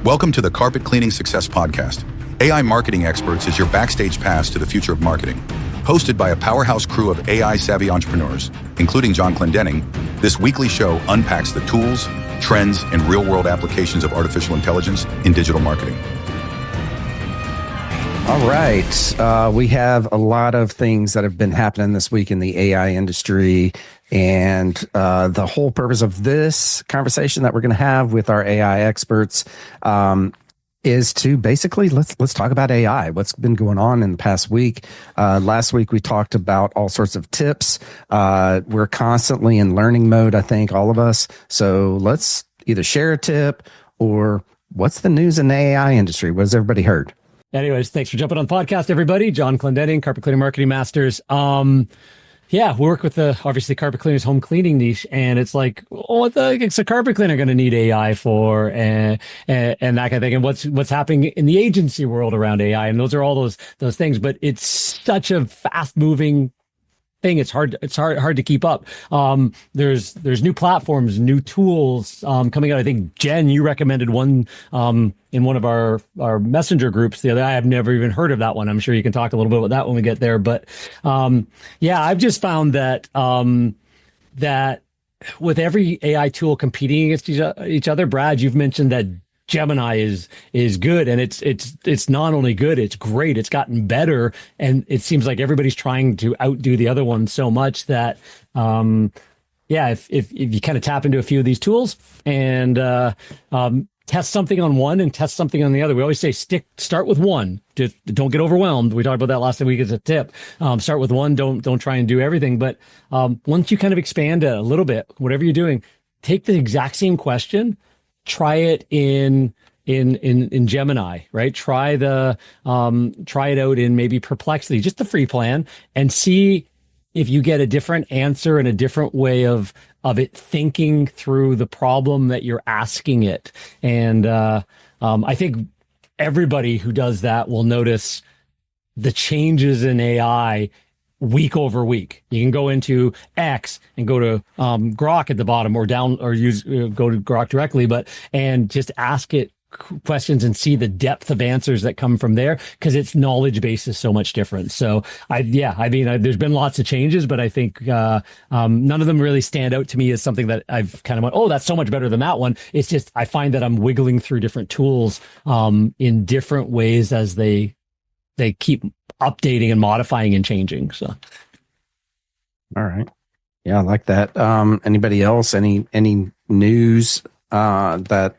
Welcome to the Carpet Cleaning Success Podcast. AI Marketing Experts is your backstage pass to the future of marketing. Hosted by a powerhouse crew of AI-savvy entrepreneurs, including John Clendenning, this weekly show unpacks the tools, trends, and real-world applications of artificial intelligence in digital marketing. All right. We have a lot of things that have been happening this week in the AI industry. And the whole purpose of this conversation that we're going to have with our AI experts is to basically let's talk about AI. What's been going on in the past week? Last week we talked about all sorts of tips. We're constantly in learning mode, I think, all of us. So let's either share a tip or what's the news in the AI industry? What has everybody heard? Anyways, thanks for jumping on the podcast, everybody. John Clendenning, Carpet Cleaning Marketing Masters. Yeah, we work with the, obviously, carpet cleaners home cleaning niche, and it's like, what the heck's a carpet cleaner going to need AI for, and that kind of thing, and what's happening in the agency world around AI, and those are all those things, but it's such a fast moving thing. It's hard to keep up. There's new platforms, new tools coming out. I think Jen, you recommended one in one of our messenger groups the other day. I have never even heard of that one. I'm sure you can talk a little bit about that when we get there. But yeah, I've just found that that with every AI tool competing against each other, Brad, you've mentioned that Gemini is good, and it's not only good, it's great. It's gotten better, and it seems like everybody's trying to outdo the other one so much that yeah, if you kind of tap into a few of these tools and test something on one and test something on the other. We always say start with one. Just don't get overwhelmed. We talked about that last week as a tip. Start with one. Don't try and do everything. But once you kind of expand it a little bit, whatever you're doing, take the exact same question, try it in Gemini, right? Try it out in maybe Perplexity, just the free plan, and see if you get a different answer and a different way of it thinking through the problem that you're asking it. And I think everybody who does that will notice the changes in AI week over week. You can go into X and go to Grok at the bottom, or down, or go to Grok directly, and just ask it questions and see the depth of answers that come from there, because its knowledge base is so much different. So there's been lots of changes, but I think none of them really stand out to me as something that I've kind of went, oh, that's so much better than that one. It's just, I find that I'm wiggling through different tools in different ways as they keep updating and modifying and changing. So, all right, yeah, I like that. Anybody else? Any news that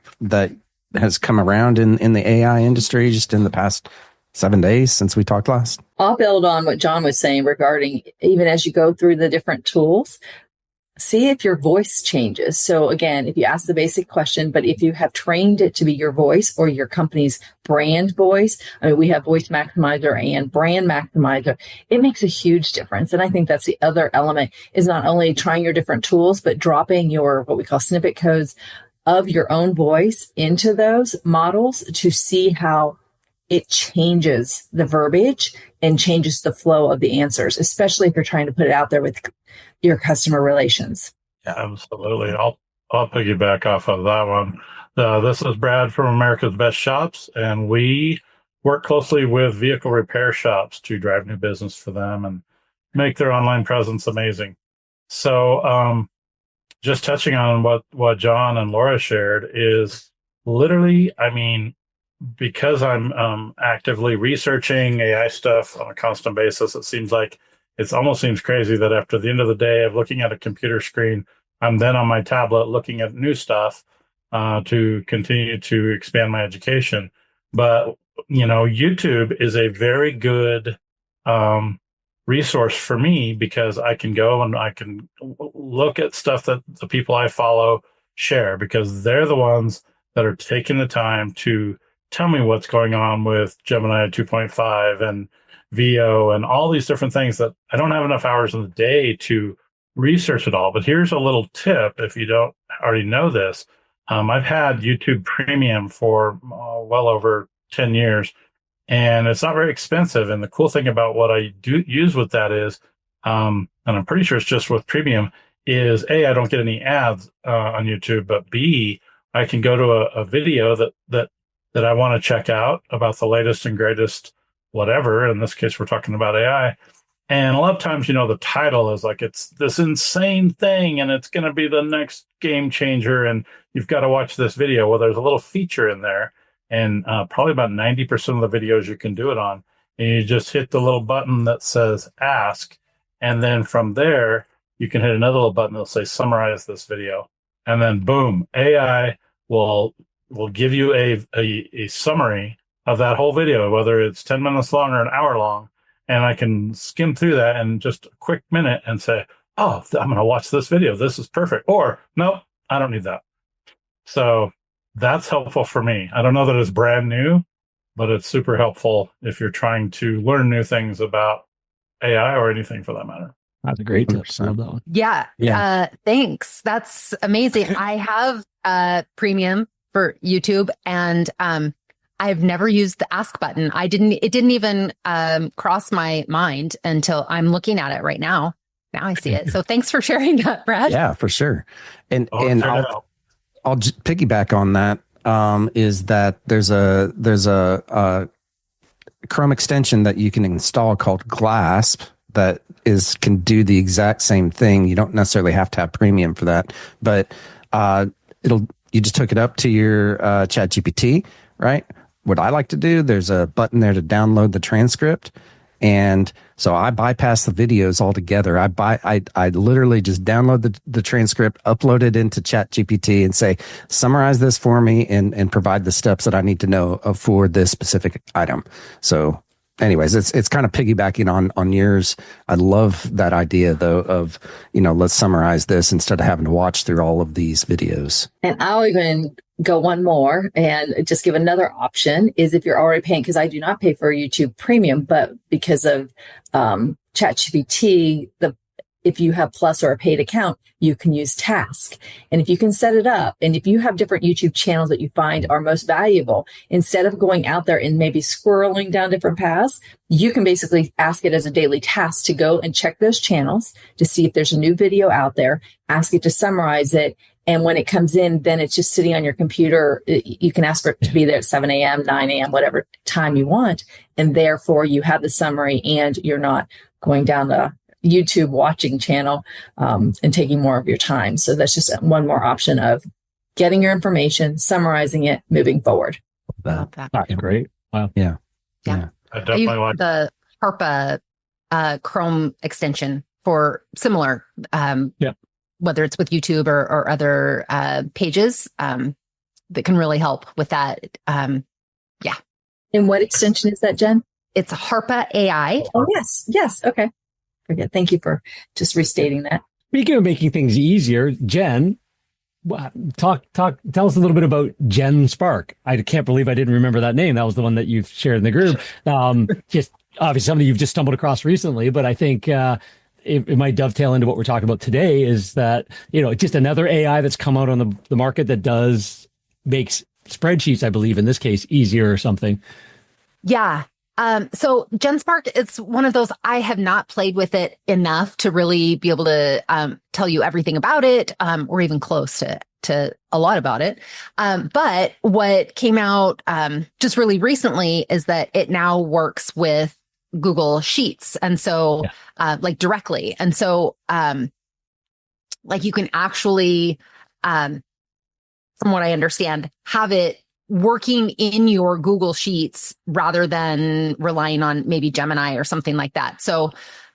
has come around in the AI industry just in the past 7 days since we talked last? I'll build on what John was saying regarding, even as you go through the different tools, see if your voice changes. So again, if you ask the basic question, but if you have trained it to be your voice or your company's brand voice, I mean, we have Voice Maximizer and Brand Maximizer. It makes a huge difference. And I think that's the other element, is not only trying your different tools, but dropping your, what we call snippet codes of your own voice into those models to see how it changes the verbiage and changes the flow of the answers, especially if you're trying to put it out there with your customer relations. Yeah, absolutely. I'll piggyback off of that one. This is Brad from America's Best Shops, and we work closely with vehicle repair shops to drive new business for them and make their online presence amazing. So, just touching on what John and Laura shared is literally, I mean, because I'm actively researching AI stuff on a constant basis, it almost seems crazy that after the end of the day of looking at a computer screen, I'm then on my tablet looking at new stuff to continue to expand my education. But, YouTube is a very good resource for me, because I can go and I can look at stuff that the people I follow share, because they're the ones that are taking the time to tell me what's going on with Gemini 2.5 and VO and all these different things that I don't have enough hours in the day to research it all. But here's a little tip if you don't already know this. I've had YouTube Premium for well over 10 years. And it's not very expensive. And the cool thing about what I do use with that is, and I'm pretty sure it's just with premium, is A, I don't get any ads on YouTube, but B, I can go to a video that that I want to check out about the latest and greatest whatever. In this case, we're talking about AI. And a lot of times, the title is like, it's this insane thing and it's going to be the next game changer. And you've got to watch this video. Well, there's a little feature in there. And probably about 90% of the videos you can do it on. And you just hit the little button that says ask. And then from there, you can hit another little button that'll say summarize this video. And then boom, AI will give you a summary of that whole video, whether it's 10 minutes long or an hour long. And I can skim through that in just a quick minute and say, oh, I'm going to watch this video. This is perfect. Or, nope, I don't need that. So that's helpful for me. I don't know that it's brand new, but it's super helpful if you're trying to learn new things about AI or anything for that matter. That's a great tip. I love that one. Yeah. Thanks. That's amazing. I have premium for YouTube, and I've never used the ask button. It didn't even cross my mind until I'm looking at it right now. Now I see it. So thanks for sharing that, Brad. Yeah, for sure. And I'll just piggyback on that. Is that there's a Chrome extension that you can install called Glasp that can do the exact same thing. You don't necessarily have to have premium for that, but you just hook it up to your ChatGPT, right? What I like to do, there's a button there to download the transcript. And so I bypass the videos altogether. I literally just download the transcript, upload it into ChatGPT and say, summarize this for me and provide the steps that I need to know for this specific item. So anyways, it's kind of piggybacking on yours. I love that idea though of, let's summarize this instead of having to watch through all of these videos. And I'll even go one more and just give another option is if you're already paying, because I do not pay for YouTube Premium, but because of ChatGPT, if you have Plus or a paid account, you can use Task. And if you can set it up, and if you have different YouTube channels that you find are most valuable, instead of going out there and maybe squirreling down different paths, you can basically ask it as a daily task to go and check those channels to see if there's a new video out there, ask it to summarize it. And when it comes in, then it's just sitting on your computer. You can ask for it to be there at 7 a.m., 9 a.m., whatever time you want. And therefore, you have the summary and you're not going down the YouTube watching channel and taking more of your time. So that's just one more option of getting your information, summarizing it, moving forward. Love that. That's great. Wow. Yeah. I definitely like the HARPA Chrome extension for similar, whether it's with YouTube or other pages that can really help with that. And what extension is that, Jen? It's HARPA AI. Oh, yes. Okay. Forget. Thank you for just restating that. Speaking of making things easier, Jen, tell us a little bit about Genspark. I can't believe I didn't remember that name. That was the one that you've shared in the group. Just obviously something you've just stumbled across recently, but I think it might dovetail into what we're talking about today is that, just another AI that's come out on the market that makes spreadsheets, I believe in this case, easier or something. Yeah. So Genspark, it's one of those, I have not played with it enough to really be able to tell you everything about it, or even close to a lot about it. But what came out just really recently is that it now works with Google Sheets. And so directly. And so you can actually, from what I understand, have it working in your Google Sheets rather than relying on maybe Gemini or something like that. So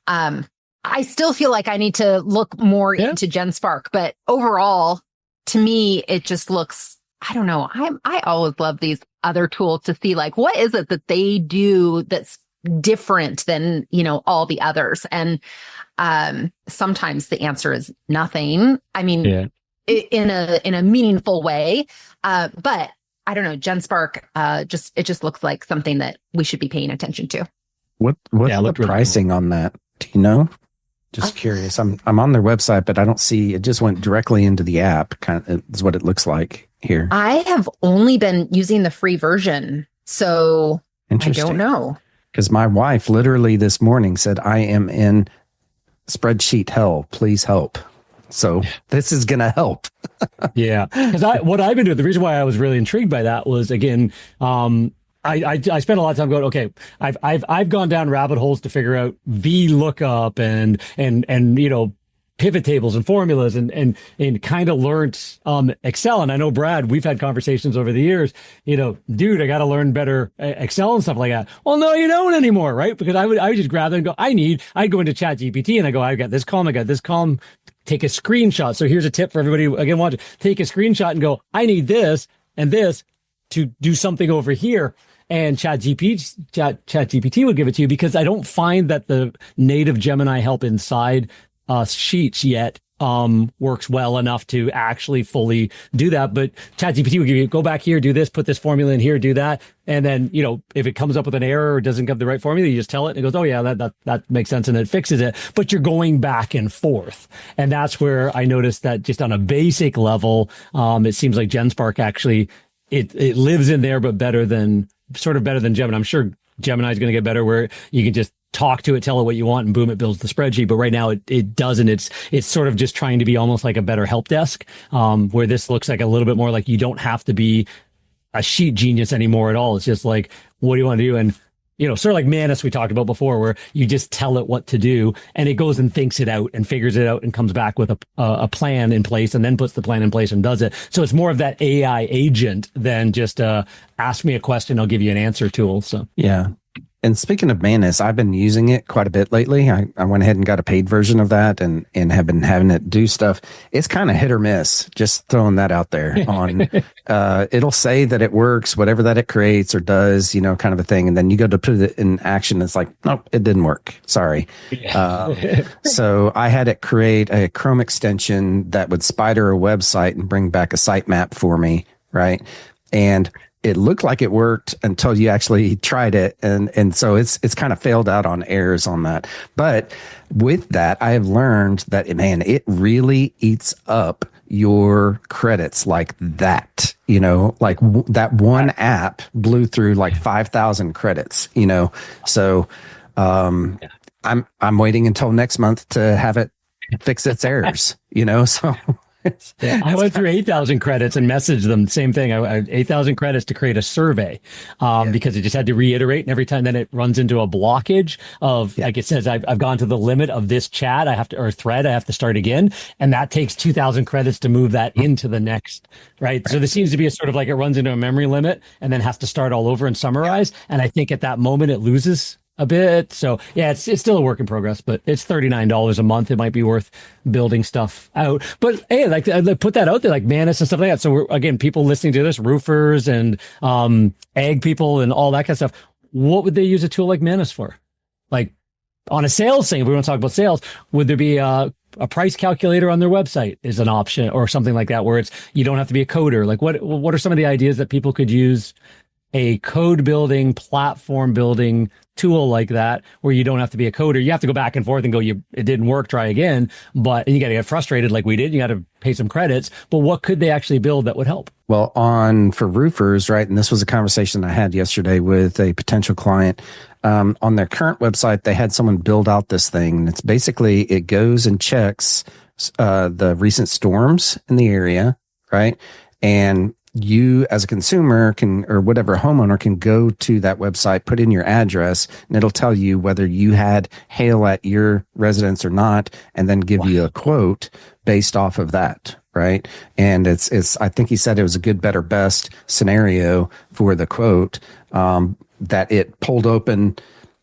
I still feel like I need to look more into Genspark, but overall, to me, it just looks, I don't know. I always love these other tools to see what is it that they do that's different than, all the others. And sometimes the answer is nothing. I mean, in a meaningful way. But I don't know, Genspark, it just looks like something that we should be paying attention to. What's the pricing on that? Do you know? Just curious. I'm on their website, but I don't see, it just went directly into the app, kind of is what it looks like here. I have only been using the free version, so I don't know. Because my wife literally this morning said, I am in spreadsheet hell, please help. So this is going to help. Yeah. Because what I've been doing, the reason why I was really intrigued by that was, again, I spent a lot of time going, okay, I've gone down rabbit holes to figure out VLOOKUP and pivot tables and formulas and kind of learned Excel. And I know, Brad, we've had conversations over the years, dude, I got to learn better Excel and stuff like that. Well, no, you don't anymore, right? Because I would just grab it and go, I'd go into ChatGPT and I go, I got this column, take a screenshot. So here's a tip for everybody. Again, want to take a screenshot and go, I need this and this to do something over here. And ChatGPT would give it to you, because I don't find that the native Gemini help inside Sheets yet works well enough to actually fully do that. But ChatGPT will give you, go back here, do this, put this formula in here, do that. And then, if it comes up with an error or doesn't give the right formula, you just tell it and it goes, oh yeah, that makes sense. And it fixes it. But you're going back and forth. And that's where I noticed that just on a basic level, it seems like Genspark actually, it lives in there, but better than Gemini. I'm sure Gemini is going to get better, where you can just talk to it, tell it what you want, and boom, it builds the spreadsheet. But right now it doesn't. It's sort of just trying to be almost like a better help desk, where this looks like a little bit more like you don't have to be a sheet genius anymore at all. It's just like, what do you want to do? And, sort of like Manus we talked about before, where you just tell it what to do and it goes and thinks it out and figures it out and comes back with a plan in place and then puts the plan in place and does it. So it's more of that AI agent than just ask me a question, I'll give you an answer tool. So yeah. And speaking of Manus, I've been using it quite a bit lately. I went ahead and got a paid version of that and have been having it do stuff. It's kind of hit or miss, just throwing that out there on, it'll say that it works, whatever that it creates or does, kind of a thing. And then you go to put it in action. It's like, nope, it didn't work. Sorry. So I had it create a Chrome extension that would spider a website and bring back a sitemap for me. Right. And it looked like it worked until you actually tried it. And so it's kind of failed out on errors on that. But with that, I have learned that, man, it really eats up your credits like that, that one app blew through like 5,000 credits, so, I'm waiting until next month to have it fix its errors, so. Yeah, I went through 8,000 credits and messaged them. Same thing. I had 8,000 credits to create a survey because it just had to reiterate. And every time then it runs into a blockage of, like it says, I've gone to the limit of this chat. Or thread. I have to start again. And that takes 2,000 credits to move that into the next. Right. So there seems to be a sort of like it runs into a memory limit and then has to start all over and summarize. And I think at that moment it loses a bit. So yeah, it's still a work in progress, but it's $39 a month. It might be worth building stuff out. But hey, like put that out there, like Manus and stuff like that. So again, people listening to this, roofers and ag people and all that kind of stuff, what would they use a tool like Manus for? Like on a sales thing, if we want to talk about sales, would there be a price calculator on their website is an option or something like that, where you don't have to be a coder? Like what are some of the ideas that people could use a code building, platform building tool like that, where you don't have to be a coder? You have to go back and forth and go, it didn't work, try again. And you got to get frustrated like we did. You got to pay some credits. But what could they actually build that would help? Well, for roofers, right? And this was a conversation I had yesterday with a potential client. On their current website, they had someone build out this thing. And it's basically, it goes and checks the recent storms in the area, right? And you as a consumer or whatever homeowner can go to that website, put in your address, and it'll tell you whether you had hail at your residence or not, and then give you a quote based off of that. Right. And I think he said it was a good, better, best scenario for the quote, that it pulled open,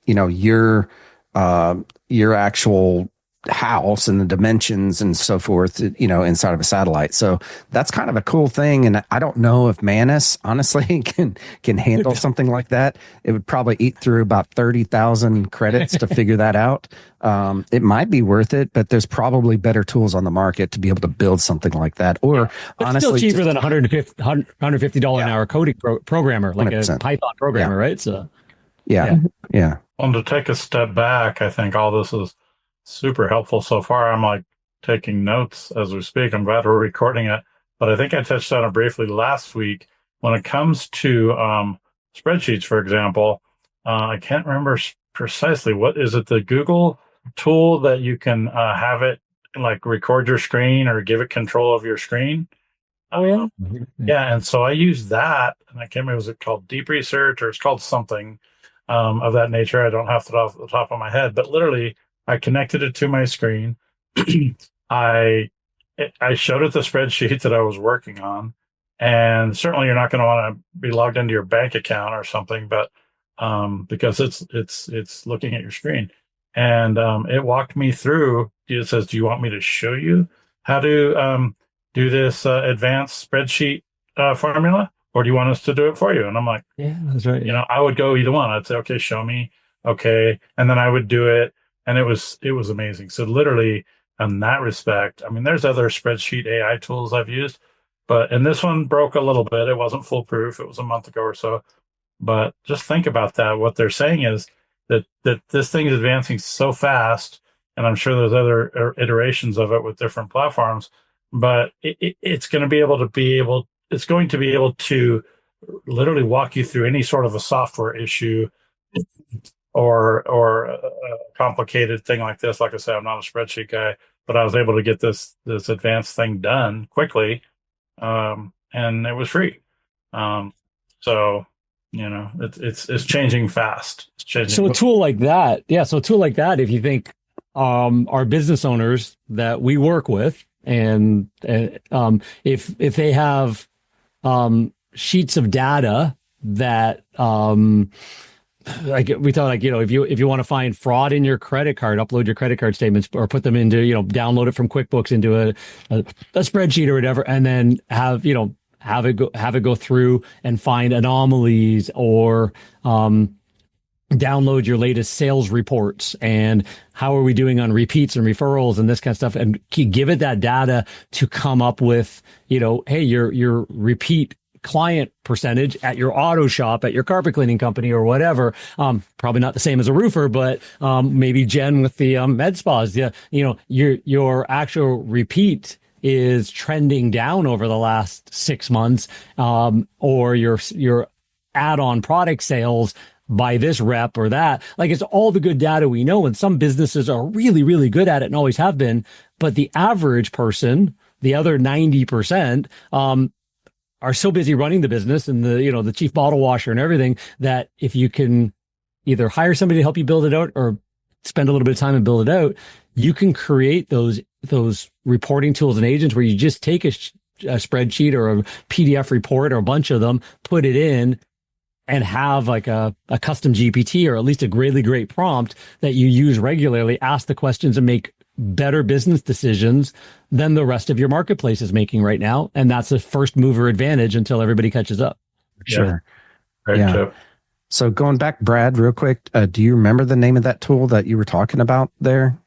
your actual house and the dimensions and so forth, inside of a satellite. So that's kind of a cool thing. And I don't know if Manus honestly can handle something like that. It would probably eat through about 30,000 credits to figure that out. It might be worth it, but there's probably better tools on the market to be able to build something like that. Or but honestly, still cheaper than $150 an hour coding programmer, like 100%. A Python programmer, right? So yeah. Well, to take a step back, I think all this is super helpful so far. I'm like taking notes as we speak. I'm glad we're recording it, but I think I touched on it briefly last week. When it comes to spreadsheets, for example, I can't remember precisely what is it, the Google tool that you can have it like record your screen or give it control of your screen. Oh yeah. Yeah. And so I used that, and I can't remember, was it called Deep Research or it's called something of that nature. I don't have it off the top of my head, but literally I connected it to my screen. I showed it the spreadsheet that I was working on, and certainly you're not going to want to be logged into your bank account or something, but because it's looking at your screen, and it walked me through. It says, "Do you want me to show you how to do this advanced spreadsheet formula, or do you want us to do it for you?" And I'm like, Yeah, that's right. I would go either one. I'd say, "Okay, show me." Okay, and then I would do it, and it was amazing. So literally, in that respect, I mean, there's other spreadsheet AI tools I've used, and this one broke a little bit. It wasn't foolproof. It was a month ago or so. But just think about that. What they're saying is that this thing is advancing so fast, and I'm sure there's other iterations of it with different platforms, but it's going to be able to literally walk you through any sort of a software issue or a complicated thing like this. Like I said, I'm not a spreadsheet guy, but I was able to get this advanced thing done quickly, and it was free. So it's changing fast. It's changing. So a tool like that, if you think our business owners that we work with, and if they have sheets of data that like we thought, like, if you want to find fraud in your credit card, upload your credit card statements or put them into, download it from QuickBooks into a spreadsheet or whatever, and then have it go through and find anomalies, or download your latest sales reports and how are we doing on repeats and referrals and this kind of stuff, and give it that data to come up with, hey, your repeat client percentage at your auto shop, at your carpet cleaning company or whatever. Probably not the same as a roofer, but maybe Jen with the med spas. Yeah, your actual repeat is trending down over the last 6 months, or your add-on product sales by this rep or that. Like, it's all the good data we know, and some businesses are really, really good at it and always have been. But the average person, the other 90%, are so busy running the business and the chief bottle washer and everything, that if you can either hire somebody to help you build it out or spend a little bit of time and build it out, you can create those reporting tools and agents where you just take a spreadsheet or a PDF report or a bunch of them, put it in, and have like a custom GPT, or at least a really great prompt that you use regularly, ask the questions and make better business decisions than the rest of your marketplace is making right now. And that's a first mover advantage until everybody catches up. Sure. Great tip. So going back, Brad, real quick, do you remember the name of that tool that you were talking about there?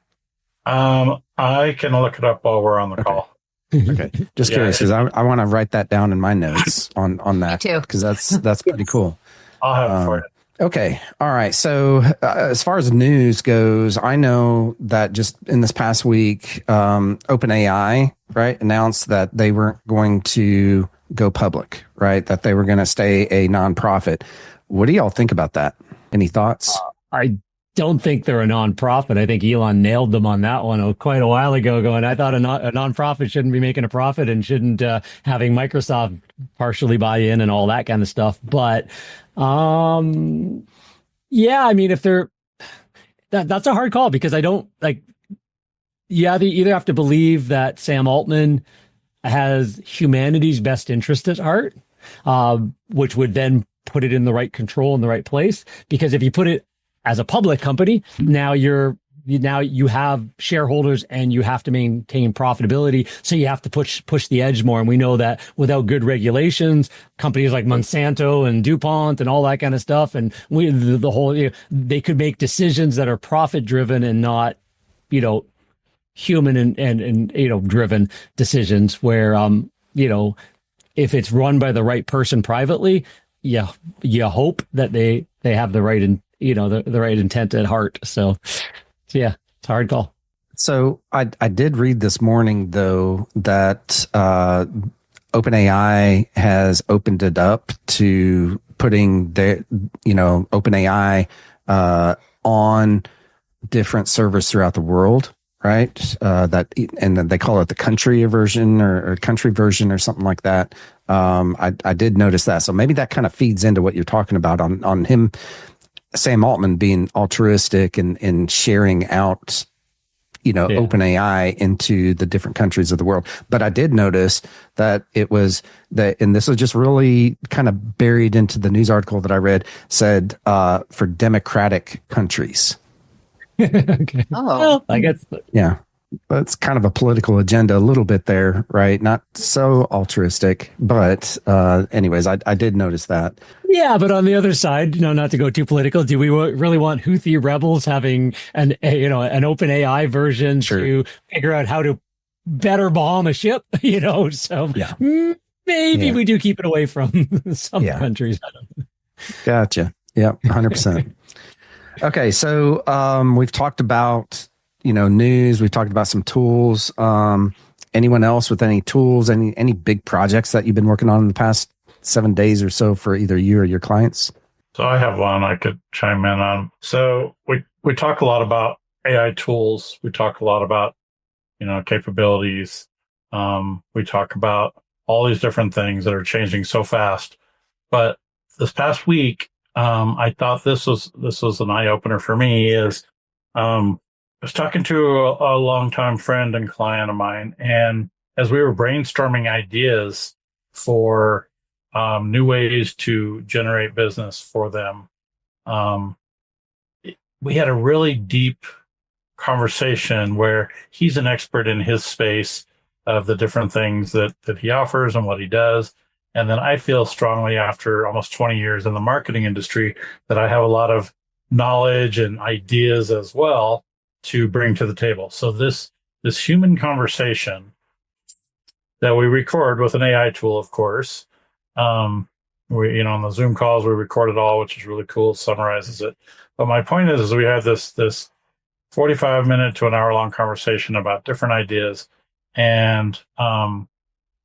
I can look it up while we're on the call. Okay. Just curious, because I want to write that down in my notes on that. Me too. Because that's pretty cool. I'll have it for you. Okay. All right. So as far as news goes, I know that just in this past week, OpenAI, right, announced that they weren't going to go public, right? That they were going to stay a nonprofit. What do y'all think about that? Any thoughts? I don't think they're a nonprofit. I think Elon nailed them on that one quite a while ago, going, I thought a nonprofit shouldn't be making a profit and shouldn't having Microsoft partially buy in and all that kind of stuff. But yeah, I mean, if they're that's a hard call, because I don't like, they either have to believe that Sam Altman has humanity's best interest at heart, which would then put it in the right control in the right place. Because if you put it as a public company, now you have shareholders and you have to maintain profitability. So you have to push the edge more. And we know that without good regulations, companies like Monsanto and DuPont and all that kind of stuff, and the whole, they could make decisions that are profit driven and not, human and driven decisions, where, if it's run by the right person privately, you hope that they have the right the right intent at heart. So yeah, it's a hard call. So I did read this morning, though, that OpenAI has opened it up to putting their, OpenAI on different servers throughout the world. right? And then they call it the country version or country version or something like that. I did notice that. So maybe that kind of feeds into what you're talking about on him, Sam Altman being altruistic and sharing out, OpenAI into the different countries of the world. But I did notice that it was that, and this was just really kind of buried into the news article that I read, said for democratic countries. Okay. Oh, well, I guess. Yeah. That's kind of a political agenda a little bit there, right? Not so altruistic, but anyways, I did notice that. Yeah, but on the other side, not to go too political, do we really want Houthi rebels having an open AI version to figure out how to better bomb a ship? So maybe we do keep it away from some countries. Gotcha. Yep, 100%. Okay, so we've talked about news. We've talked about some tools. Anyone else with any tools? Any big projects that you've been working on in the past 7 days or so for either you or your clients? So I have one I could chime in on. So we talk a lot about AI tools. We talk a lot about capabilities. We talk about all these different things that are changing so fast. But this past week, I thought this was an eye opener for me. I was talking to a longtime friend and client of mine, and as we were brainstorming ideas for new ways to generate business for them, we had a really deep conversation where he's an expert in his space of the different things that he offers and what he does. And then I feel strongly, after almost 20 years in the marketing industry, that I have a lot of knowledge and ideas as well to bring to the table. So this human conversation that we record with an AI tool, of course, we on the Zoom calls we record it all, which is really cool. It summarizes it. But my point is we had this 45-minute to an hour-long conversation about different ideas, and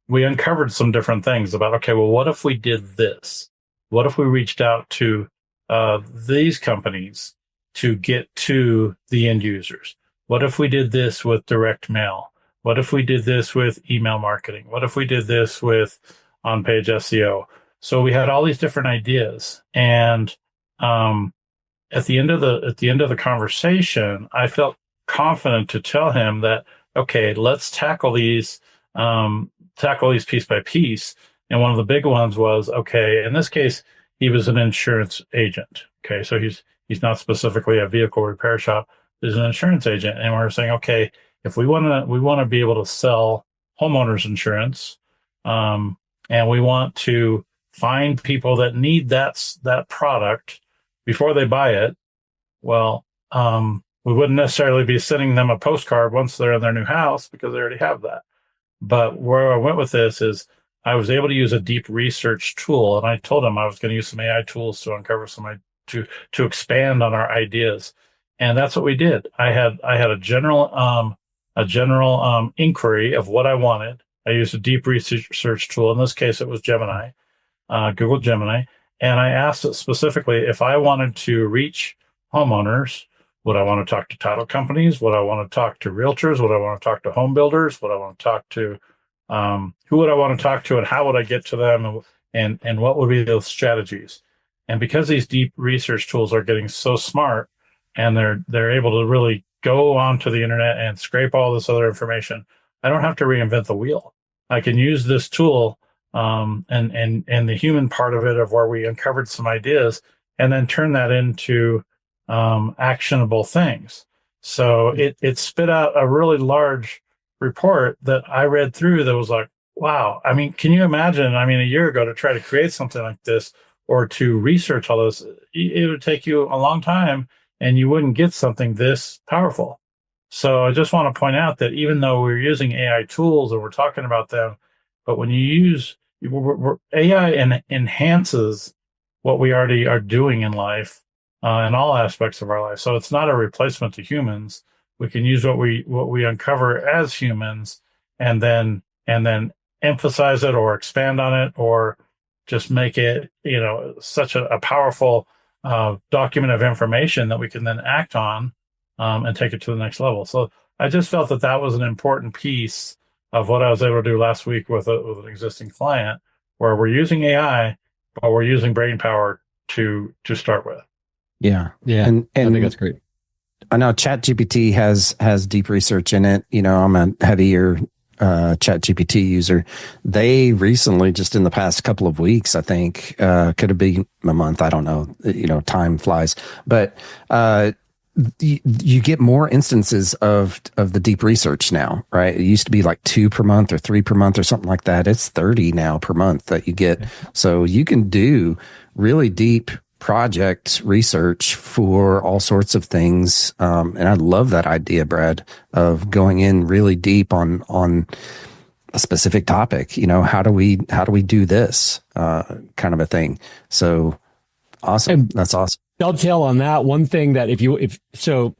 we uncovered some different things about, okay, well, what if we did this? What if we reached out to these companies to get to the end users? What if we did this with direct mail? What if we did this with email marketing? What if we did this with on-page SEO? So we had all these different ideas, and at the end of the conversation, I felt confident to tell him that, okay, let's tackle these piece by piece. And one of the big ones was, okay, in this case, he was an insurance agent. Okay, so he's not specifically a vehicle repair shop. He's an insurance agent, and we're saying, okay, if we want to be able to sell homeowners insurance, and we want to find people that need that product before they buy it, well, we wouldn't necessarily be sending them a postcard once they're in their new house because they already have that. But where I went with this is I was able to use a deep research tool, and I told him I was going to use some AI tools to uncover to expand on our ideas, and that's what we did. I had a general inquiry of what I wanted. I used a deep research tool. In this case, it was Gemini, Google Gemini, and I asked it specifically if I wanted to reach homeowners. Would I want to talk to title companies? Would I want to talk to realtors? Would I want to talk to home builders? Would I want to talk to who would I want to talk to, and how would I get to them, and what would be those strategies? And because these deep research tools are getting so smart, and they're able to really go onto the internet and scrape all this other information, I don't have to reinvent the wheel. I can use this tool and the human part of it, of where we uncovered some ideas, and then turn that into actionable things. So it spit out a really large report that I read through that was like, wow. I mean, can you imagine? I mean, a year ago, to try to create something like this or to research all this, it would take you a long time, and you wouldn't get something this powerful. So I just want to point out that even though we're using AI tools and we're talking about them, but when you use AI enhances what we already are doing in life, in all aspects of our life. So it's not a replacement to humans. We can use what we uncover as humans, and then emphasize it or expand on it, or just make it such a powerful document of information that we can then act on and take it to the next level. So I just felt that was an important piece of what I was able to do last week with an existing client, where we're using AI, but we're using brain power to start with. Yeah. And I think that's great. I know ChatGPT has deep research in it. I'm a heavier ChatGPT user. They recently, just in the past couple of weeks, I think, could have been a month. I don't know. Time flies, but you get more instances of the deep research now, right? It used to be like 2 per month or 3 per month or something like that. It's 30 now per month that you get. So you can do really deep project research for all sorts of things. And I love that idea, Brad, of going in really deep on a specific topic. How do we do this kind of a thing? So awesome. That's awesome. Dovetail on that one thing that if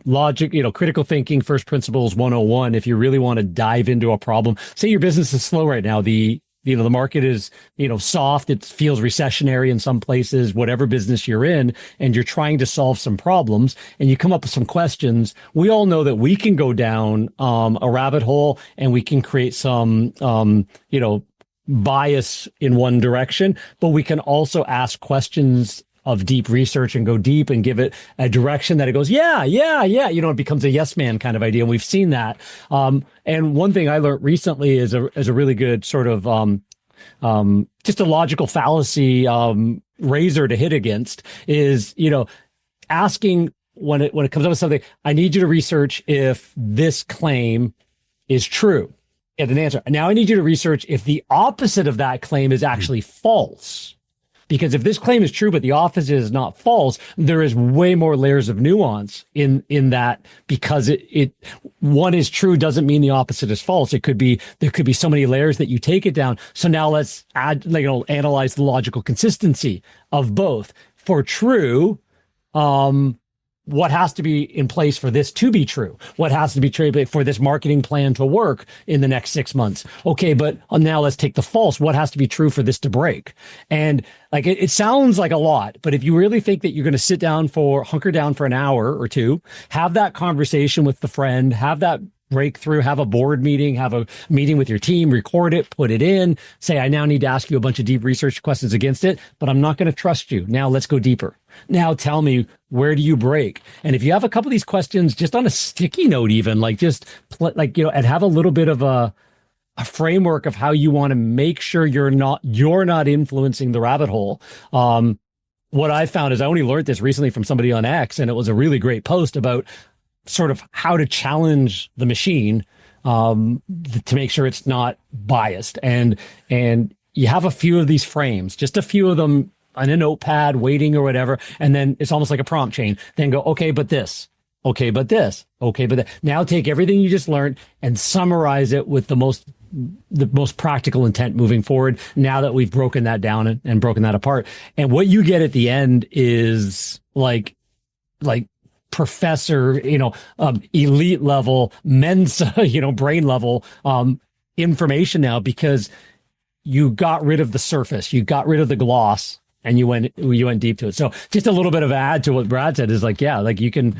logic, critical thinking, first principles 101, if you really want to dive into a problem, say your business is slow right now, the market is, soft, it feels recessionary in some places, whatever business you're in, and you're trying to solve some problems and you come up with some questions. We all know that we can go down a rabbit hole and we can create some, bias in one direction, but we can also ask questions of deep research and go deep and give it a direction that it goes, yeah. It becomes a yes man kind of idea. And we've seen that. And one thing I learned recently is a really good sort of, just a logical fallacy, razor to hit against is, asking when it comes up with something, I need you to research if this claim is true. Get an answer. Now I need you to research if the opposite of that claim is actually false. Because if this claim is true, but the opposite is not false, there is way more layers of nuance in that, because it one is true doesn't mean the opposite is false. There could be so many layers that you take it down. So now let's analyze the logical consistency of both. For true, what has to be in place for this to be true? What has to be true for this marketing plan to work in the next 6 months? Okay, but now let's take the false. What has to be true for this to break? And it sounds like a lot, but if you really think that you're going to hunker down for an hour or two, have that conversation with the friend, have that breakthrough, have a board meeting, have a meeting with your team, record it, put it in, say, I now need to ask you a bunch of deep research questions against it, but I'm not going to trust you. Now let's go deeper. Now tell me, where do you break? And if you have a couple of these questions just on a sticky note, even and have a little bit of a framework of how you want to make sure you're not influencing the rabbit hole. What I found is I only learned this recently from somebody on X, and it was a really great post about sort of how to challenge the machine to make sure it's not biased. And you have a few of these frames, just a few of them on a notepad, waiting or whatever. And then it's almost like a prompt chain. Then go, okay, but this, okay, but this, okay, but that. Now take everything you just learned and summarize it with the most practical intent moving forward, now that we've broken that down and broken that apart. And what you get at the end is like professor, elite level, Mensa, brain level information now, because you got rid of the surface, you got rid of the gloss, and you went deep to it. So just a little bit of add to what Brad said is you can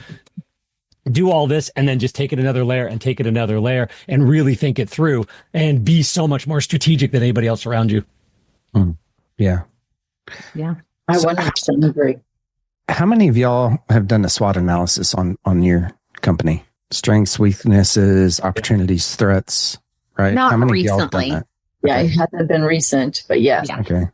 do all this and then just take it another layer and take it another layer and really think it through and be so much more strategic than anybody else around you. Yeah. Yeah. I 100% agree. How many of y'all have done a SWOT analysis on your company? Strengths, weaknesses, opportunities, threats, right? Not How many recently. of y'all have done that? Yeah, it hasn't been recent, but yes. Yeah. Okay.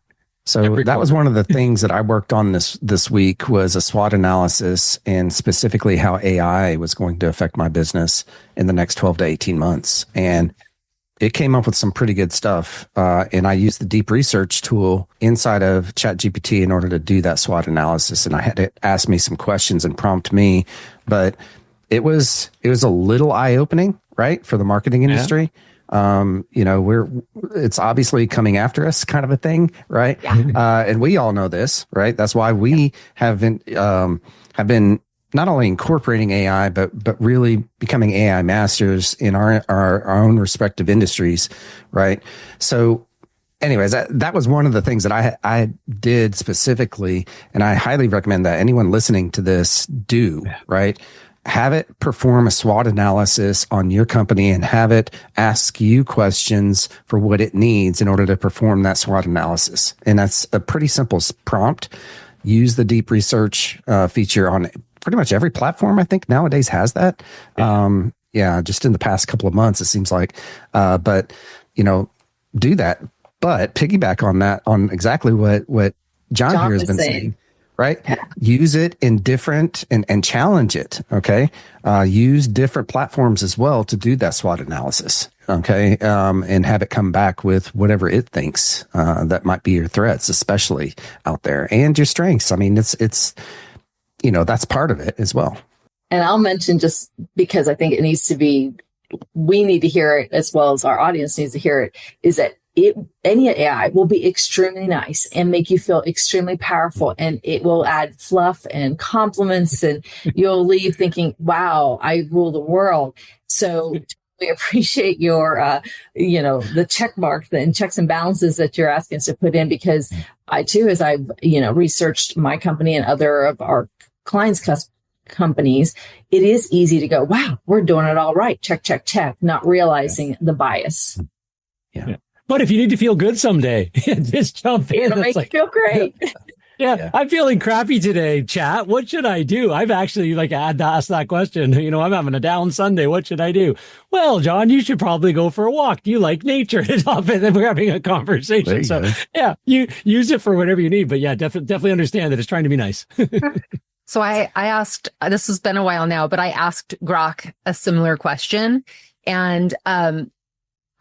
So that was one of the things that I worked on this week, was a SWOT analysis, and specifically how AI was going to affect my business in the next 12 to 18 months. And it came up with some pretty good stuff. And I used the deep research tool inside of ChatGPT in order to do that SWOT analysis. And I had it ask me some questions and prompt me, but it was a little eye-opening, right, for the marketing industry. Yeah. It's obviously coming after us, kind of a thing, right? Yeah. And we all know this, right? That's why we have been not only incorporating AI, but really becoming AI masters in our own respective industries, right? So anyways, that was one of the things that I did specifically, and I highly recommend that anyone listening to this do, right? have it perform a SWOT analysis on your company and have it ask you questions for what it needs in order to perform that SWOT analysis. And that's a pretty simple prompt. Use the deep research feature on pretty much every platform, I think, nowadays has that. Just in the past couple of months, it seems like. But, do that. But piggyback on that, on exactly what John here has been saying. Right? Yeah. Use it in different and challenge it. Okay. Use different platforms as well to do that SWOT analysis. Okay. And have it come back with whatever it thinks, that might be your threats, especially out there, and your strengths. I mean, it's, that's part of it as well. And I'll mention, just because I think it needs to be, we need to hear it as well as our audience needs to hear it, is that any AI will be extremely nice and make you feel extremely powerful, and it will add fluff and compliments, and you'll leave thinking, wow, I rule the world. So we appreciate your, the check mark and checks and balances that you're asking us to put in, because I too, as I've, researched my company and other of our clients' companies, it is easy to go, wow, we're doing it all right. Check, check, check, not realizing the bias. Yeah. But if you need to feel good someday, just jump in. It'll make you feel great. Yeah, I'm feeling crappy today, chat. What should I do? I've actually had to ask that question. I'm having a down Sunday. What should I do? Well, John, you should probably go for a walk. Do you like nature? And then we're having a conversation. So yeah, you use it for whatever you need. But yeah, definitely understand that it's trying to be nice. So I asked, this has been a while now, but I asked Grok a similar question. And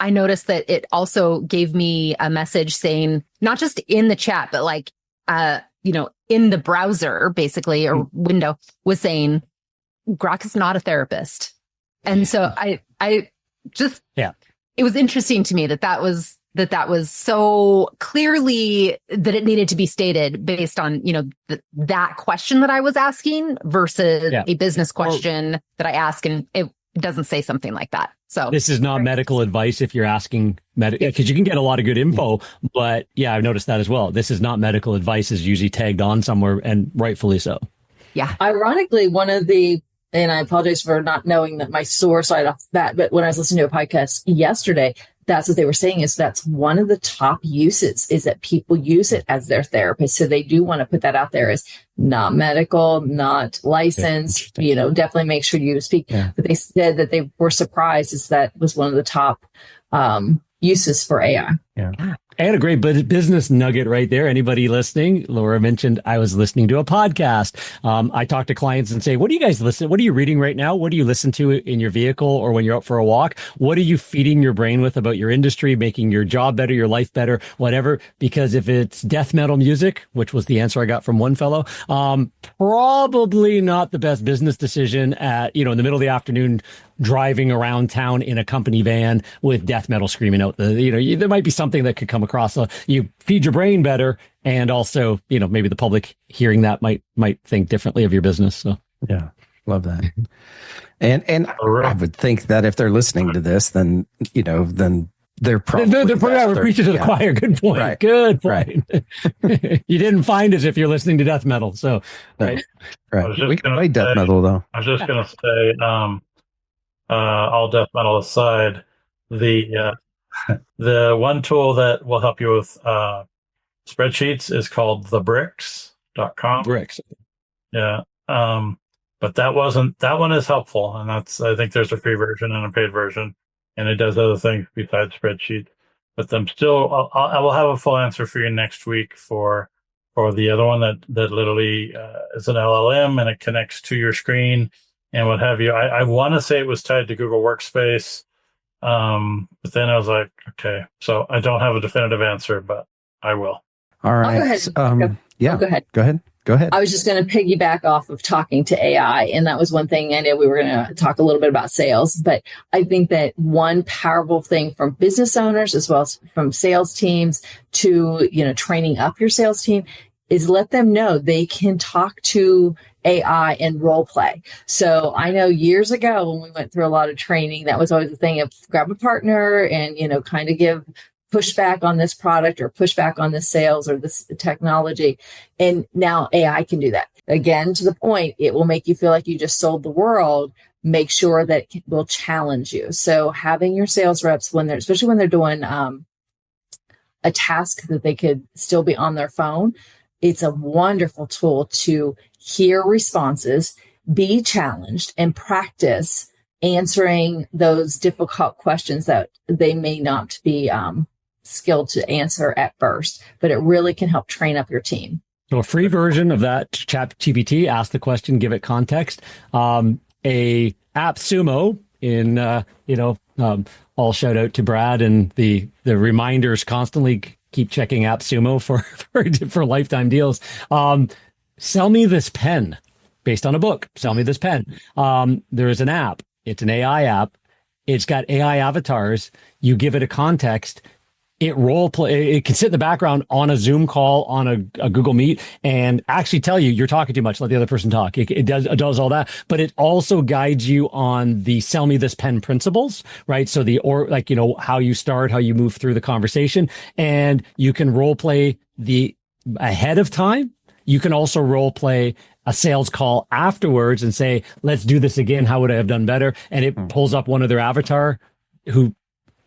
I noticed that it also gave me a message saying, not just in the chat, but in the browser, basically, or window, was saying, Grok is not a therapist. And so I just, it was interesting to me that was so clearly that it needed to be stated based on, that question that I was asking versus a business question that I ask, and it doesn't say something like that. So this is not medical advice if you're asking because you can get a lot of good info, but I've noticed that as well. This is not medical advice, is usually tagged on somewhere, and rightfully so. Yeah. Ironically, and I apologize for not knowing that my source right off the bat, but when I was listening to a podcast yesterday, that's what they were saying, is that's one of the top uses, is that people use it as their therapist. So they do want to put that out there as not medical, not licensed, definitely make sure you speak. Yeah. But they said that they were surprised, is that was one of the top uses for AI. Yeah. And a great business nugget right there. Anybody listening? Laura mentioned I was listening to a podcast. I talk to clients and say, what do you guys listen? What are you reading right now? What do you listen to in your vehicle or when you're out for a walk? What are you feeding your brain with about your industry, making your job better, your life better, whatever? Because if it's death metal music, which was the answer I got from one fellow, probably not the best business decision in the middle of the afternoon, driving around town in a company van with death metal screaming out there might be something that could come across. So you feed your brain better, and also, maybe the public hearing that might think differently of your business. So yeah, love that. And I would think that if they're listening to this, then they're probably preaching to the choir. Good point. Right. Good point. Right. You didn't find us if you're listening to death metal. So right. We can play death metal though. I was just going to say, all death metal aside, the one tool that will help you with spreadsheets is called thebricks.com. Bricks. Yeah. But that one is helpful, and I think there's a free version and a paid version, and it does other things besides spreadsheets. But I will have a full answer for you next week for the other one that literally is an LLM, and it connects to your screen and what have you. I want to say it was tied to Google Workspace. But then I was like, okay, so I don't have a definitive answer, but I will. All right. Go ahead. I was just going to piggyback off of talking to AI. And that was one thing. I know we were going to talk a little bit about sales, but I think that one powerful thing from business owners, as well as from sales teams to, training up your sales team, is let them know they can talk to AI and role play. So I know years ago when we went through a lot of training, that was always the thing of grab a partner and, kind of give push back on this product or push back on this sales or this technology. And now AI can do that. Again, to the point, it will make you feel like you just sold the world. Make sure that it will challenge you. So having your sales reps especially when they're doing a task that they could still be on their phone, it's a wonderful tool to hear responses, be challenged, and practice answering those difficult questions that they may not be skilled to answer at first, but it really can help train up your team. So a free version of that ChatGPT, ask the question, give it context. A AppSumo in, I'll shout out to Brad and the reminders constantly keep checking AppSumo for lifetime deals. Sell me this pen based on a book. Sell me this pen. There is an app. It's an AI app. It's got AI avatars. You give it a context. It can sit in the background on a Zoom call, on a Google Meet, and actually tell you, you're talking too much, let the other person talk. It does all that, but it also guides you on the sell me this pen principles, right? So how you start, how you move through the conversation, and you can role play ahead of time. You can also role play a sales call afterwards and say, let's do this again. How would I have done better? And it pulls up one of their avatar who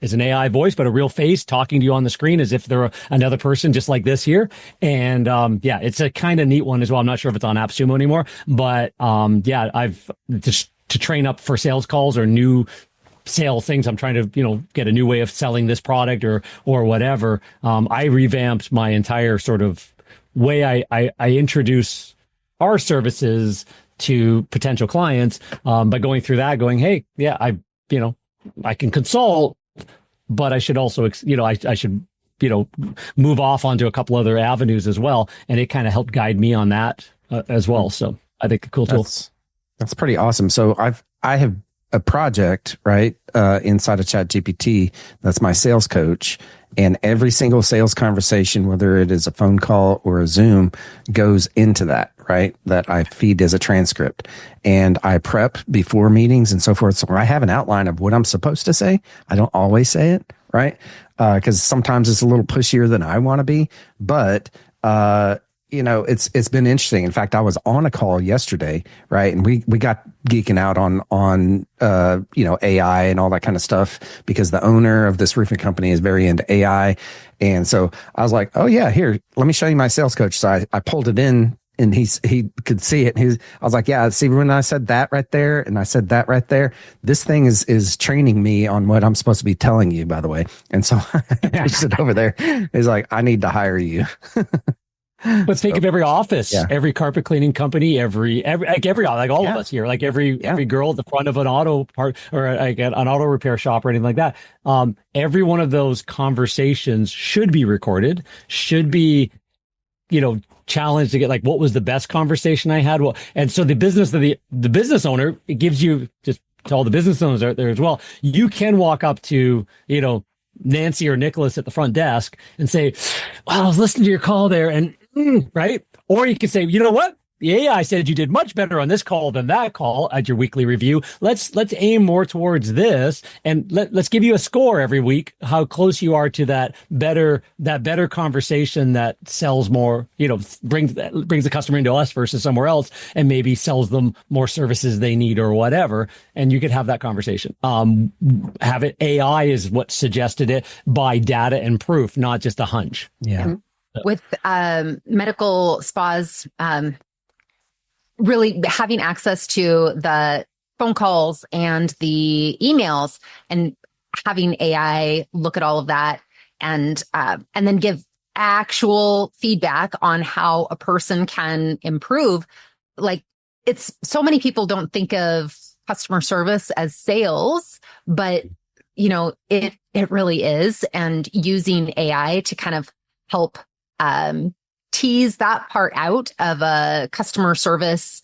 is an AI voice, but a real face talking to you on the screen as if they're another person just like this here. And it's a kind of neat one as well. I'm not sure if it's on AppSumo anymore, but I've just to train up for sales calls or new sale things. I'm trying to, get a new way of selling this product or whatever. I revamped my entire sort of way I introduce our services to potential clients by going through that, going, hey, yeah, I can consult, but I should also, I should, move off onto a couple other avenues as well. And it kind of helped guide me on that as well. So I think a cool tool. That's pretty awesome. So I have a project, right, inside of ChatGPT. That's my sales coach. And every single sales conversation, whether it is a phone call or a Zoom, goes into that, right? That I feed as a transcript. And I prep before meetings and so forth. So I have an outline of what I'm supposed to say. I don't always say it, right? Because sometimes it's a little pushier than I want to be. But it's been interesting. In fact, I was on a call yesterday, right? And we got geeking out on AI and all that kind of stuff because the owner of this roofing company is very into AI. And so I was like, oh yeah, here, let me show you my sales coach. So I pulled it in and he could see it. I was like, yeah, see, when I said that right there and I said that right there, this thing is training me on what I'm supposed to be telling you, by the way. And so I pushed it over there. He's like, I need to hire you. But think of every office, every carpet cleaning company, every all of us here, like every girl at the front of an auto part or like an auto repair shop or anything like that. Every one of those conversations should be recorded, should be, challenged to get like, what was the best conversation I had? Well, and so the business of the business owner, it gives you, just to all the business owners out there as well, you can walk up to, Nancy or Nicholas at the front desk and say, well, I was listening to your call there and right? Or you could say, you know what? The AI said you did much better on this call than that call at your weekly review. Let's aim more towards this, and let's give you a score every week, how close you are to that better conversation that sells more, brings the customer into us versus somewhere else, and maybe sells them more services they need or whatever. And you could have that conversation. Have it. AI is what suggested it by data and proof, not just a hunch. Yeah. With medical spas, really having access to the phone calls and the emails and having AI look at all of that and then give actual feedback on how a person can improve. Like, it's so many people don't think of customer service as sales, but it really is. And using AI to kind of help tease that part out of a customer service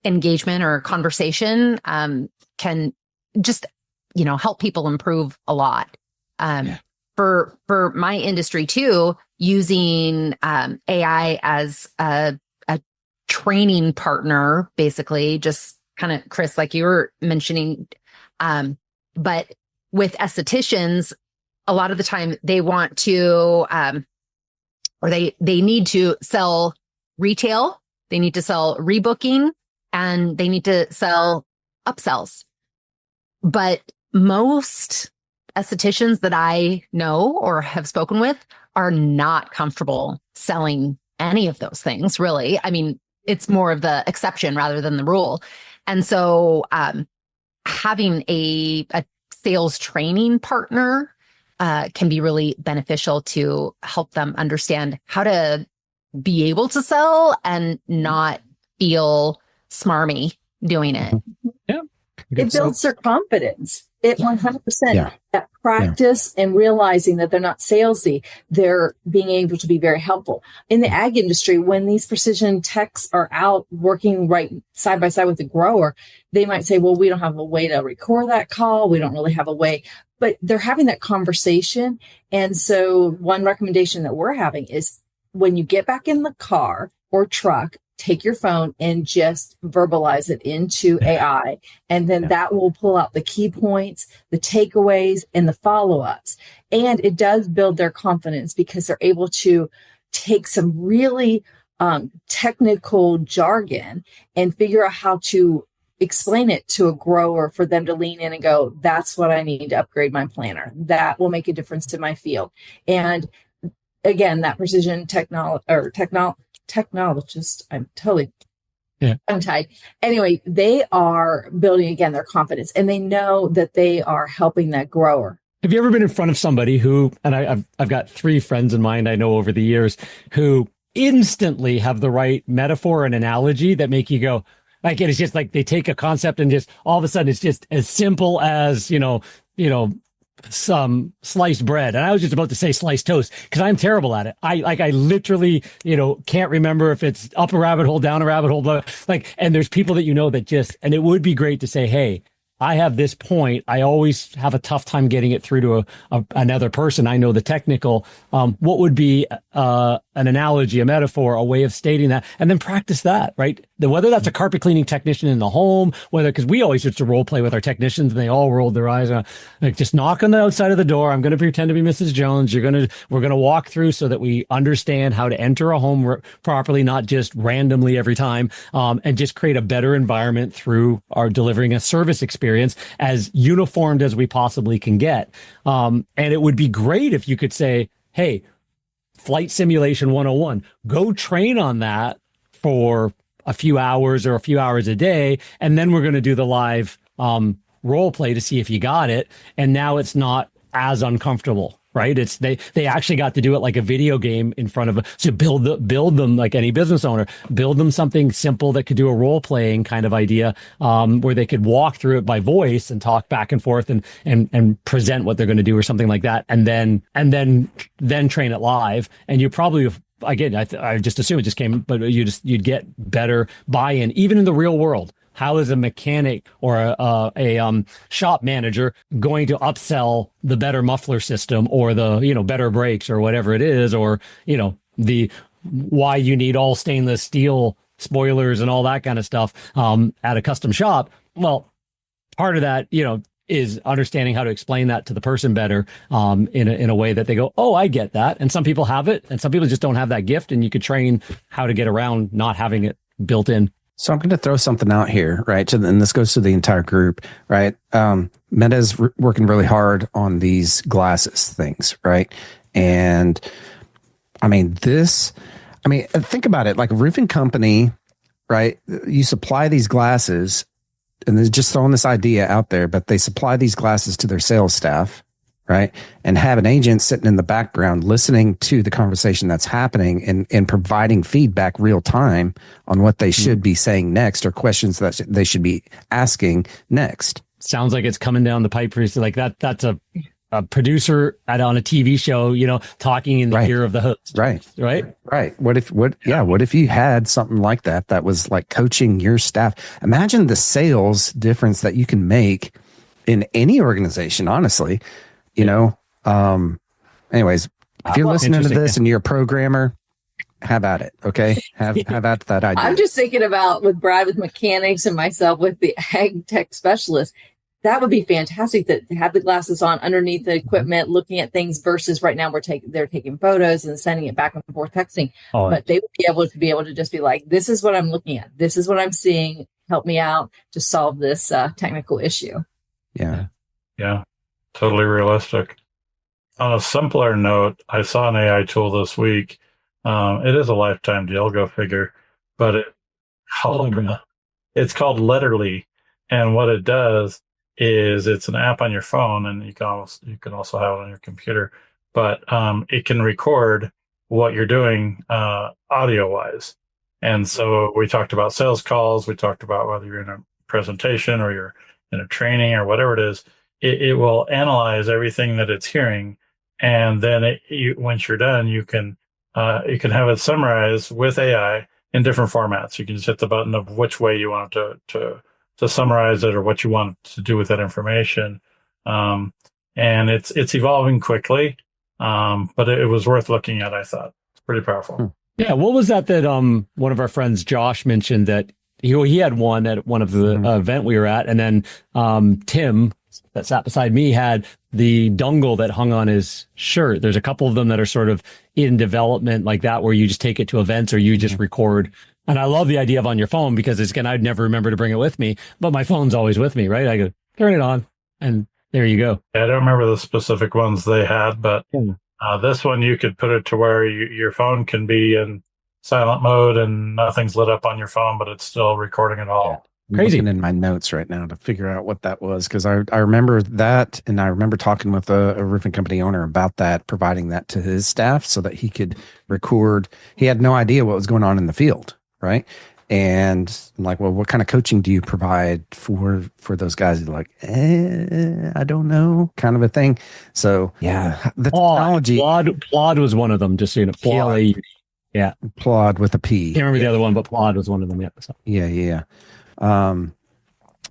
engagement or conversation can just, help people improve a lot. For my industry too, using AI as a training partner, basically, just kind of, Chris, like you were mentioning, but with estheticians, a lot of the time they want to, or they need to sell retail, they need to sell rebooking, and they need to sell upsells. But most estheticians that I know or have spoken with are not comfortable selling any of those things, really. I mean, it's more of the exception rather than the rule. And so having a sales training partner can be really beneficial to help them understand how to be able to sell and not feel smarmy doing it. Yeah. It builds their confidence. It 100%. Yeah. That practice and realizing that they're not salesy, they're being able to be very helpful. In the ag industry, when these precision techs are out working right side by side with the grower, they might say, well, we don't have a way to record that call. We don't really have a way, but they're having that conversation. And so one recommendation that we're having is when you get back in the car or truck, take your phone and just verbalize it into AI. And then that will pull out the key points, the takeaways, and the follow-ups. And it does build their confidence because they're able to take some really technical jargon and figure out how to explain it to a grower for them to lean in and go, that's what I need to upgrade my planner. That will make a difference to my field. And again, that precision technologist, I'm totally tongue-tied. Anyway, they are building, again, their confidence, and they know that they are helping that grower. Have you ever been in front of somebody who, and I've got 3 friends in mind I know over the years, who instantly have the right metaphor and analogy that make you go, like, it's just like they take a concept and just all of a sudden it's just as simple as, some sliced bread. And I was just about to say sliced toast because I'm terrible at it. I literally, can't remember if it's up a rabbit hole, down a rabbit hole, and there's people that that just, and it would be great to say, hey, I have this point. I always have a tough time getting it through to another person. I know the technical. What would be an analogy, a metaphor, a way of stating that, and then practice that, right? Whether that's a carpet cleaning technician in the home, because we always used to role play with our technicians, and they all rolled their eyes. Just knock on the outside of the door. I'm going to pretend to be Mrs. Jones. We're going to walk through so that we understand how to enter a home properly, not just randomly every time, and just create a better environment through our delivering a service experience as uniformed as we possibly can get. And it would be great if you could say, hey, Flight Simulation 101, go train on that for a few hours or a few hours a day. And then we're going to do the live role play to see if you got it. And now it's not as uncomfortable. Right? It's they actually got to do it like a video game in front of so build them like any business owner, build them something simple that could do a role playing kind of idea where they could walk through it by voice and talk back and forth and present what they're going to do or something like that, and then train it live. And you probably, again, I just assume it just came, but you'd get better buy-in even in the real world. How is a mechanic or a shop manager going to upsell the better muffler system or the, better brakes or whatever it is, or, the why you need all stainless steel spoilers and all that kind of stuff at a custom shop? Well, part of that, is understanding how to explain that to the person better in a way that they go, oh, I get that. And some people have it and some people just don't have that gift, and you could train how to get around not having it built in. So I'm going to throw something out here, right? And this goes to the entire group, right? Meta's working really hard on these glasses things, right? And think about it, like a roofing company, right? You supply these glasses, and they're just throwing this idea out there, but they supply these glasses to their sales staff, right? And have an agent sitting in the background listening to the conversation that's happening and providing feedback real time on what they should be saying next or questions that they should be asking next. Sounds like it's coming down the pipe pretty soon. Like that's a producer on a TV show, talking in the ear of the host. Right. What if you had something like that was like coaching your staff? Imagine the sales difference that you can make in any organization, honestly. Anyways, if you're listening to this and you're a programmer, have at it. Okay. Have at that idea. I'm just thinking about with Brad, with mechanics, and myself with the ag tech specialist, that would be fantastic to have the glasses on underneath the equipment, looking at things versus right now they're taking photos and sending it back and forth texting. Oh, But they would be able to just be like, this is what I'm looking at. This is what I'm seeing. Help me out to solve this technical issue. Yeah. Yeah, totally realistic. On a simpler note, I saw an AI tool this week. It is a lifetime deal, go figure, but it's called Letterly. And what it does is it's an app on your phone, and you can also have it on your computer, but it can record what you're doing audio wise. And so we talked about sales calls. We talked about whether you're in a presentation or you're in a training or whatever it is. It will analyze everything that it's hearing, and then once you're done, you can have it summarized with AI in different formats. You can just hit the button of which way you want it to summarize it or what you want to do with that information. And it's evolving quickly, but it was worth looking at. I thought it's pretty powerful. Yeah, what was that one of our friends, Josh, mentioned that he had one at one of the event we were at, and then Tim that sat beside me had the dongle that hung on his shirt. There's a couple of them that are sort of in development like that, where you just take it to events or you just record. And I love the idea of on your phone because I'd never remember to bring it with me, but my phone's always with me, right? I go turn it on, and there you go. I don't remember the specific ones they had, but this one you could put it to where your phone can be in silent mode and nothing's lit up on your phone, but it's still recording it all. I'm Crazy. looking in my notes right now to figure out what that was, because I remember that, and I remember talking with a roofing company owner about that, providing that to his staff so that he could record. He had no idea what was going on in the field, right? And I'm like, well, what kind of coaching do you provide for those guys? He's like, I don't know, kind of a thing. So yeah, the technology. Plod was one of them. Just so you know, PLA. Yeah, Plod with a P. Can't remember the other one, but Plod was one of them. Yeah. So. Yeah.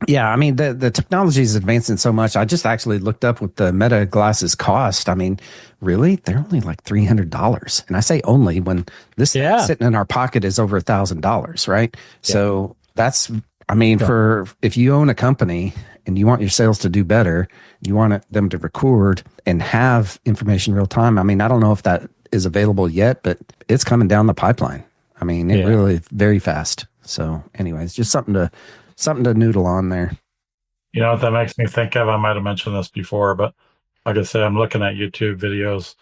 Yeah, I mean, the technology is advancing so much. I just actually looked up what the Meta glasses cost. I mean, really, they're only like $300. And I say only when this sitting in our pocket is over $1,000, right? Yeah. So that's, I mean, for if you own a company and you want your sales to do better, you want them to record and have information real time. I mean, I don't know if that is available yet, but it's coming down the pipeline. I mean, it really very fast. So anyways, just something to noodle on there. You know what that makes me think of? I might have mentioned this before, but like I said, I'm looking at YouTube videos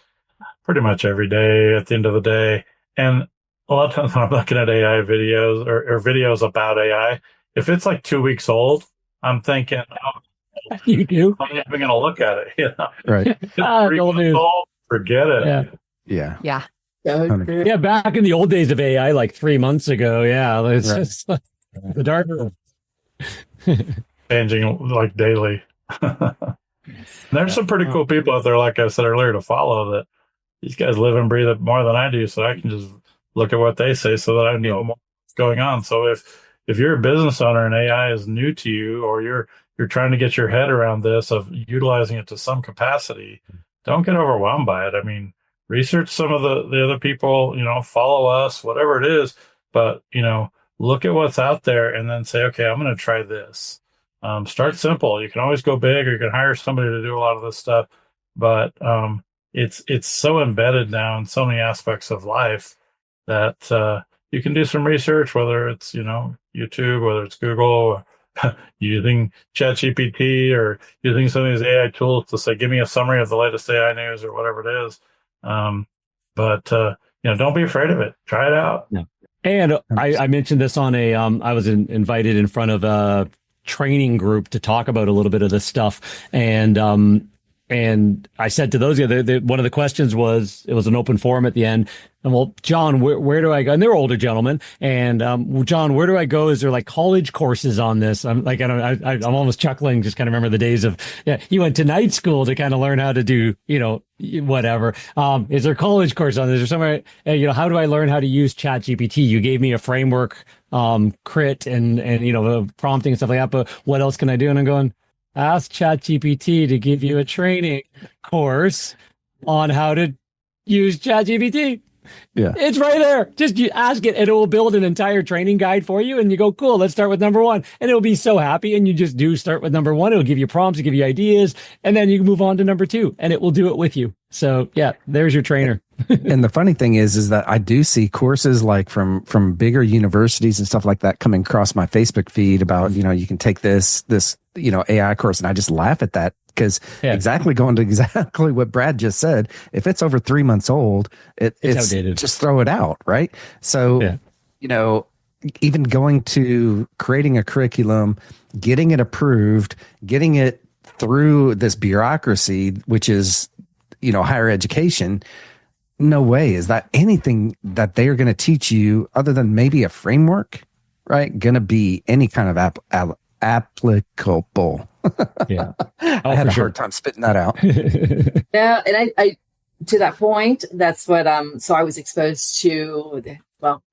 pretty much every day at the end of the day. And a lot of times when I'm looking at AI videos or videos about AI, if it's like 2 weeks old, I'm thinking, you do? I'm not even going to look at it. You know? Right. 3 months old, forget it. Yeah. Yeah, back in the old days of AI, like 3 months ago. Yeah, it's just the dark room. Changing like daily. There's some pretty cool people out there, like I said earlier, to follow that. These guys live and breathe it more than I do, so I can just look at what they say so that I know what's going on. So if you're a business owner and AI is new to you, or you're trying to get your head around this of utilizing it to some capacity, don't get overwhelmed by it. I mean, research some of the other people, follow us, whatever it is, but, look at what's out there and then say, okay, I'm going to try this. Start simple. You can always go big, or you can hire somebody to do a lot of this stuff, but it's so embedded now in so many aspects of life that you can do some research, whether it's, YouTube, whether it's Google, or using ChatGPT, or using some of these AI tools to say, give me a summary of the latest AI news or whatever it is. But don't be afraid of it. Try it out. Yeah. And I mentioned this on I was invited in front of a training group to talk about a little bit of this stuff. And I said to those, one of the questions was, it was an open forum at the end. And well, John, where do I go? And they're older gentlemen. And John, where do I go? Is there like college courses on this? I'm like, I'm almost chuckling, just kind of remember the days of, you went to night school to kind of learn how to do, whatever. Is there college course on this or somewhere? How do I learn how to use ChatGPT? You gave me a framework, crit and prompting and stuff like that. But what else can I do? And I'm going, ask ChatGPT to give you a training course on how to use ChatGPT. Yeah. It's right there. Just you ask it and it will build an entire training guide for you. And you go, cool, let's start with number one. And it'll be so happy. And you just do start with number one. It'll give you prompts, it'll give you ideas. And then you can move on to number two and it will do it with you. So yeah, there's your trainer. And the funny thing is that I do see courses like from bigger universities and stuff like that coming across my Facebook feed about, you can take this, AI course. And I just laugh at that because exactly going to exactly what Brad just said. If it's over 3 months old, it's outdated. Just throw it out. Right. So, even going to creating a curriculum, getting it approved, getting it through this bureaucracy, which is, higher education. No way is that anything that they are going to teach you other than maybe a framework, right? Going to be any kind of applicable. Yeah. I had a hard time spitting that out. Yeah. And I, to that point, that's what, so I was exposed to,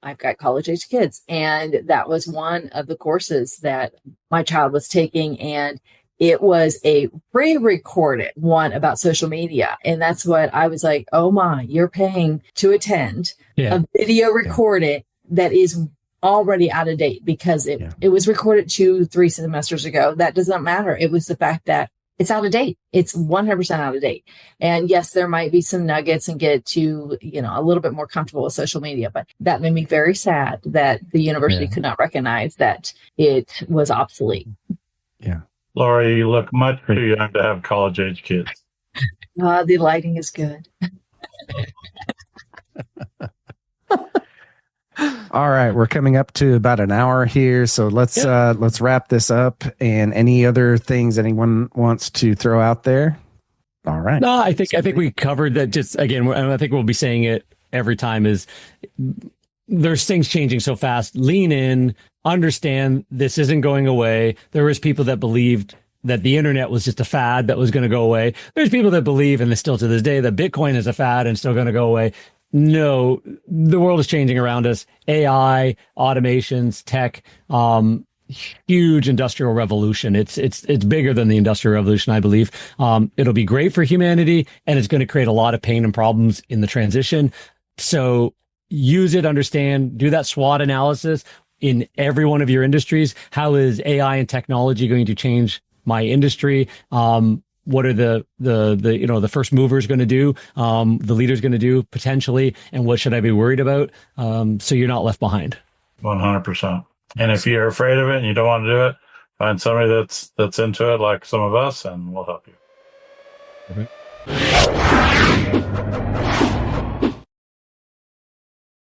I've got college age kids, and that was one of the courses that my child was taking. And it was a pre-recorded one about social media. And that's what I was like, oh my, you're paying to attend a video recorded that is already out of date because it was recorded 2-3 semesters ago. That does not matter. It was the fact that it's out of date. It's 100% out of date. And yes, there might be some nuggets and get to, a little bit more comfortable with social media, but that made me very sad that the university could not recognize that it was obsolete. Yeah. Lori, you look much too young to have college-age kids. The lighting is good. All right, we're coming up to about an hour here, so let's wrap this up. And any other things anyone wants to throw out there? All right. No, I think we covered that. Just again, and I think we'll be saying it every time is there's things changing so fast. Lean in, understand this isn't going away. There was people that believed that the internet was just a fad that was going to go away. There's people that believe, and still to this day, that Bitcoin is a fad and still going to go away. No, the world is changing around us. AI, automations, tech, huge industrial revolution. It's bigger than the industrial revolution, I believe. It'll be great for humanity, and it's going to create a lot of pain and problems in the transition. So use it, understand, do that SWOT analysis in every one of your industries. How is AI and technology going to change my industry? What are the first movers going to do, the leaders going to do potentially, and what should I be worried about? So you're not left behind. 100%. And if you're afraid of it and you don't want to do it, find somebody that's into it, like some of us, and we'll help you. Okay.